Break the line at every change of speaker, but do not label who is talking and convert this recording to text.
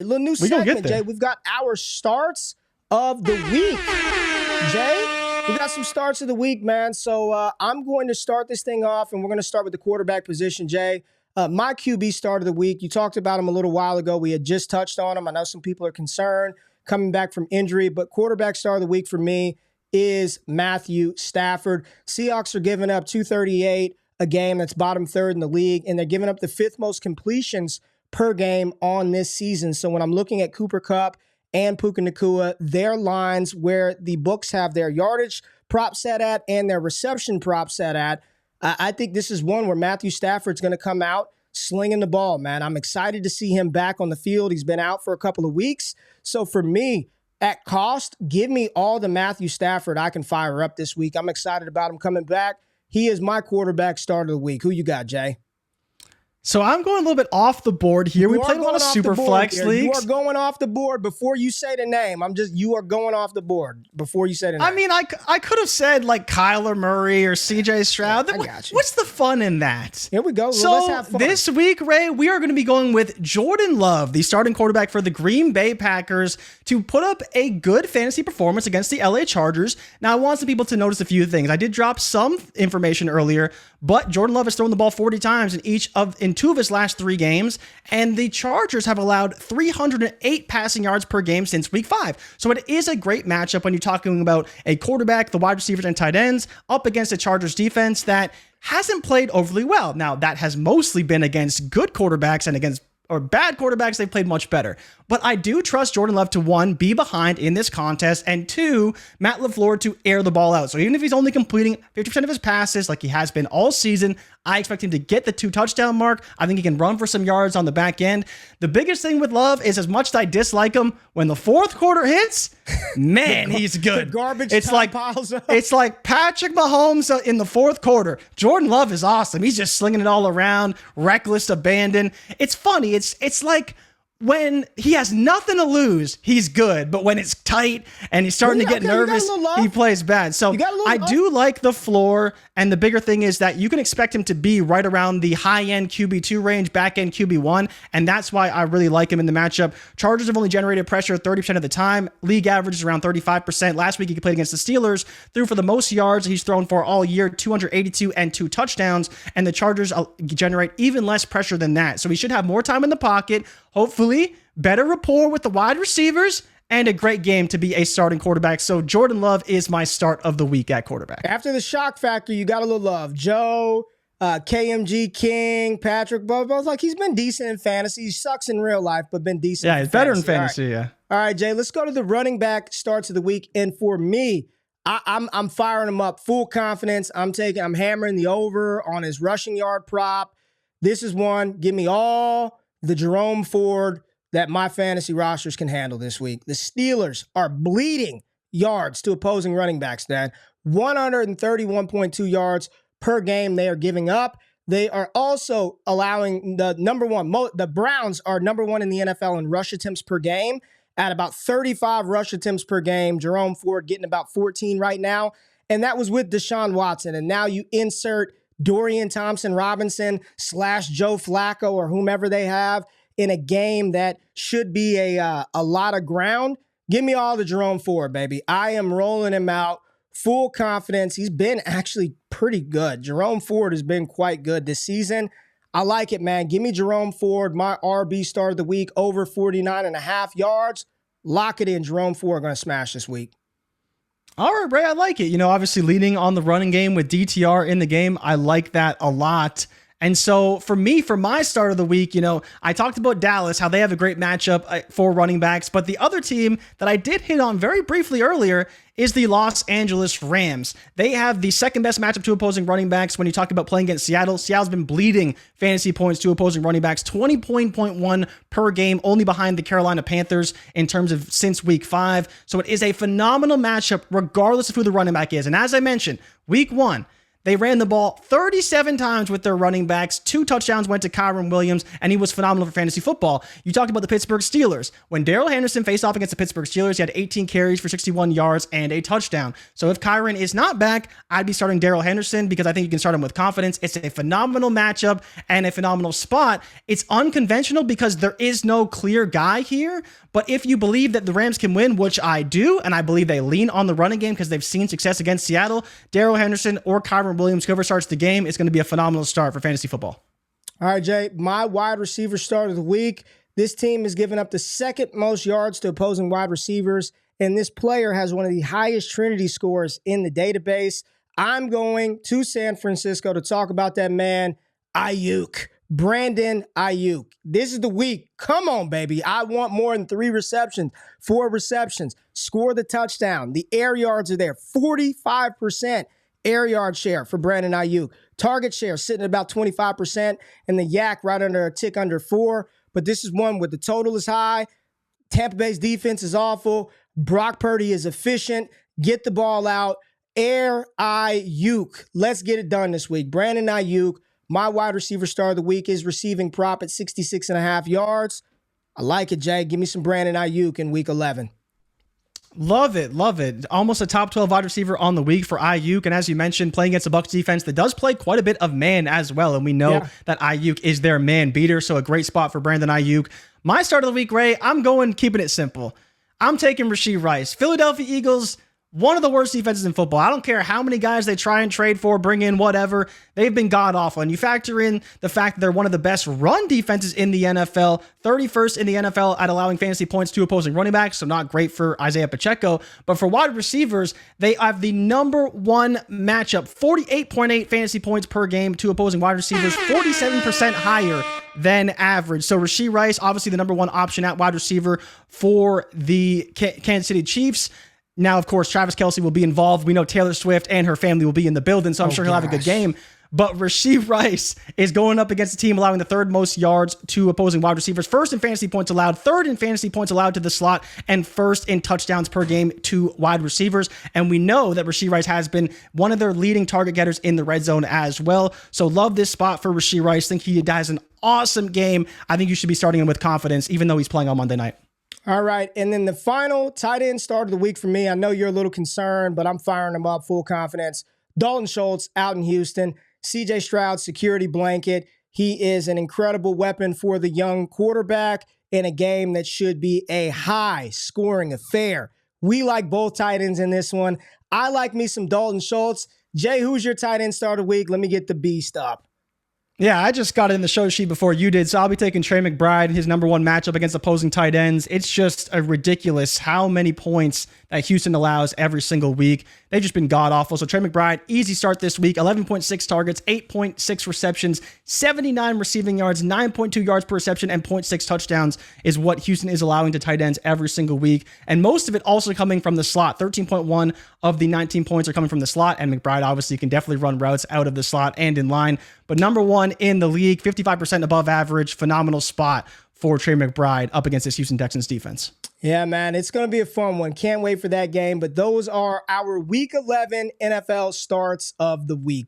little new segment, Jay. We've got our starts of the week. Jay, we got some starts of the week, man. So I'm going to start this thing off, and we're going to start with the quarterback position, Jay. My QB start of the week, you talked about him a little while ago. We had just touched on him. I know some people are concerned coming back from injury, but quarterback start of the week for me is Matthew Stafford. Seahawks are giving up 238 a game. That's bottom third in the league, and they're giving up the fifth most completions per game on this season. So when I'm looking at Cooper Kupp and Puka Nacua, their lines where the books have their yardage prop set at and their reception prop set at, I think this is one where Matthew Stafford's going to come out slinging the ball, man. I'm excited to see him back on the field. He's been out for a couple of weeks. So for me, at cost, give me all the Matthew Stafford I can fire up this week. I'm excited about him coming back. He is my quarterback start of the week. Who you got, Jay?
So I'm going a little bit off the board here. We played a lot of super flex leagues.
You are going off the board before you say the name. You are going off the board before you say the name.
I mean, I could have said like Kyler Murray or CJ Stroud.
I got you.
What's the fun in that?
Here we go.
So
let's have fun.
This week, Ray, we are going to be going with Jordan Love, the starting quarterback for the Green Bay Packers, to put up a good fantasy performance against the LA Chargers. Now, I want some people to notice a few things. I did drop some information earlier, but Jordan Love has thrown the ball 40 times in two of his last 3 games, and the Chargers have allowed 308 passing yards per game since week 5. So it is a great matchup when you're talking about a quarterback, the wide receivers, and tight ends up against a Chargers defense that hasn't played overly well. Now, that has mostly been against good quarterbacks, and against bad quarterbacks, they've played much better. But I do trust Jordan Love to, 1, be behind in this contest, and 2, Matt LaFleur to air the ball out. So even if he's only completing 50% of his passes like he has been all season, I expect him to get the 2 touchdown mark. I think he can run for some yards on the back end. The biggest thing with Love is, as much as I dislike him, when the fourth quarter hits, man, he's good.
The garbage piles up.
It's like Patrick Mahomes in the fourth quarter. Jordan Love is awesome. He's just slinging it all around, reckless abandon. It's funny. It's like when he has nothing to lose, he's good. But when it's tight and he's starting to get nervous, he plays bad. So I do like the floor. And the bigger thing is that you can expect him to be right around the high-end QB2 range, back-end QB1. And that's why I really like him in the matchup. Chargers have only generated pressure 30% of the time. League average is around 35%. Last week, he played against the Steelers, threw for the most yards he's thrown for all year, 282 and 2 touchdowns. And the Chargers generate even less pressure than that. So he should have more time in the pocket. Hopefully, better rapport with the wide receivers, and a great game to be a starting quarterback. So Jordan Love is my start of the week at quarterback.
After the shock factor, you got a little love. Joe, KMG King, Patrick, both like he's been decent in fantasy. He sucks in real life, but been decent.
Yeah, he's better in fantasy.
All right.
Yeah.
All right, Jay, let's go to the running back starts of the week. And for me, I'm firing him up, full confidence. I'm hammering the over on his rushing yard prop. This is one. Give me all the Jerome Ford that my fantasy rosters can handle this week. The Steelers are bleeding yards to opposing running backs, Dan. 131.2 yards per game they are giving up. They are also allowing the Browns are number 1 in the NFL in rush attempts per game at about 35 rush attempts per game. Jerome Ford getting about 14 right now. And that was with Deshaun Watson. And now you insert Dorian Thompson-Robinson / Joe Flacco or whomever they have in a game that should be a lot of ground. Give me all the Jerome Ford, baby. I am rolling him out. Full confidence. He's been actually pretty good. Jerome Ford has been quite good this season. I like it, man. Give me Jerome Ford, my RB start of the week, over 49.5 yards. Lock it in. Jerome Ford going to smash this week.
All right, Ray, I like it. Obviously leading on the running game with DTR in the game. I like that a lot. And so for me, for my start of the week, I talked about Dallas, how they have a great matchup for running backs. But the other team that I did hit on very briefly earlier is the Los Angeles Rams. They have the second best matchup to opposing running backs when you talk about playing against Seattle. Seattle's been bleeding fantasy points to opposing running backs, 20.1 per game, only behind the Carolina Panthers in terms of since week 5. So it is a phenomenal matchup regardless of who the running back is. And as I mentioned, week 1, They ran the ball 37 times with their running backs. 2 touchdowns went to Kyren Williams, and he was phenomenal for fantasy football. You talked about the Pittsburgh Steelers. When Derrell Henderson faced off against the Pittsburgh Steelers, he had 18 carries for 61 yards and a touchdown. So if Kyren is not back, I'd be starting Derrell Henderson because I think you can start him with confidence. It's a phenomenal matchup and a phenomenal spot. It's unconventional because there is no clear guy here. But if you believe that the Rams can win, which I do, and I believe they lean on the running game because they've seen success against Seattle, Derrell Henderson or Kyren Williams, whoever starts the game, is going to be a phenomenal start for fantasy football.
All right, Jay, my wide receiver start of the week. This team has given up the second most yards to opposing wide receivers, and this player has one of the highest Trinity scores in the database. I'm going to San Francisco to talk about that man, Aiyuk. Brandon Aiyuk. This is the week. Come on, baby. I want more than 3 receptions, 4 receptions. Score the touchdown. The air yards are there. 45% air yard share for Brandon Aiyuk. Target share sitting at about 25%, and the yak right under a tick under 4. But this is one where the total is high. Tampa Bay's defense is awful. Brock Purdy is efficient. Get the ball out. Air Aiyuk. Let's get it done this week. Brandon Aiyuk. My wide receiver star of the week is receiving prop at 66.5 yards. I like it, Jay. Give me some Brandon Aiyuk in week 11.
Love it. Love it. Almost a top 12 wide receiver on the week for Aiyuk. And as you mentioned, playing against the Bucs defense that does play quite a bit of man as well. And we know that Aiyuk is their man beater. So a great spot for Brandon Aiyuk. My start of the week, Ray, I'm going keeping it simple. I'm taking Rashee Rice. Philadelphia Eagles, one of the worst defenses in football. I don't care how many guys they try and trade for, bring in, whatever. They've been god-awful. And you factor in the fact that they're one of the best run defenses in the NFL, 31st in the NFL at allowing fantasy points to opposing running backs, so not great for Isaiah Pacheco. But for wide receivers, they have the number 1 matchup, 48.8 fantasy points per game to opposing wide receivers, 47% higher than average. So Rashee Rice, obviously the number 1 option at wide receiver for the Kansas City Chiefs. Now, of course, Travis Kelce will be involved. We know Taylor Swift and her family will be in the building, so I'm sure he'll have a good game. But Rashee Rice is going up against a team allowing the 3rd most yards to opposing wide receivers, 1st in fantasy points allowed, 3rd in fantasy points allowed to the slot, and 1st in touchdowns per game to wide receivers. And we know that Rashee Rice has been one of their leading target getters in the red zone as well. So love this spot for Rashee Rice. Think he has an awesome game. I think you should be starting him with confidence, even though he's playing on Monday night.
All right, and then the final tight end start of the week for me, I know you're a little concerned, but I'm firing him up full confidence. Dalton Schultz out in Houston. CJ Stroud, security blanket. He is an incredible weapon for the young quarterback in a game that should be a high-scoring affair. We like both tight ends in this one. I like me some Dalton Schultz. Jay, who's your tight end start of the week? Let me get the beast up.
Yeah, I just got it in the show sheet before you did, so I'll be taking Trey McBride, his number 1 matchup against opposing tight ends. It's just a ridiculous how many points that Houston allows every single week. They've just been god-awful. So Trey McBride, easy start this week, 11.6 targets, 8.6 receptions, 79 receiving yards, 9.2 yards per reception, and 0.6 touchdowns is what Houston is allowing to tight ends every single week. And most of it also coming from the slot. 13.1 of the 19 points are coming from the slot, and McBride obviously can definitely run routes out of the slot and in line. But number 1 in the league, 55% above average, phenomenal spot for Trey McBride up against this Houston Texans defense.
Yeah, man, it's going to be a fun one. Can't wait for that game. But those are our Week 11 NFL starts of the week.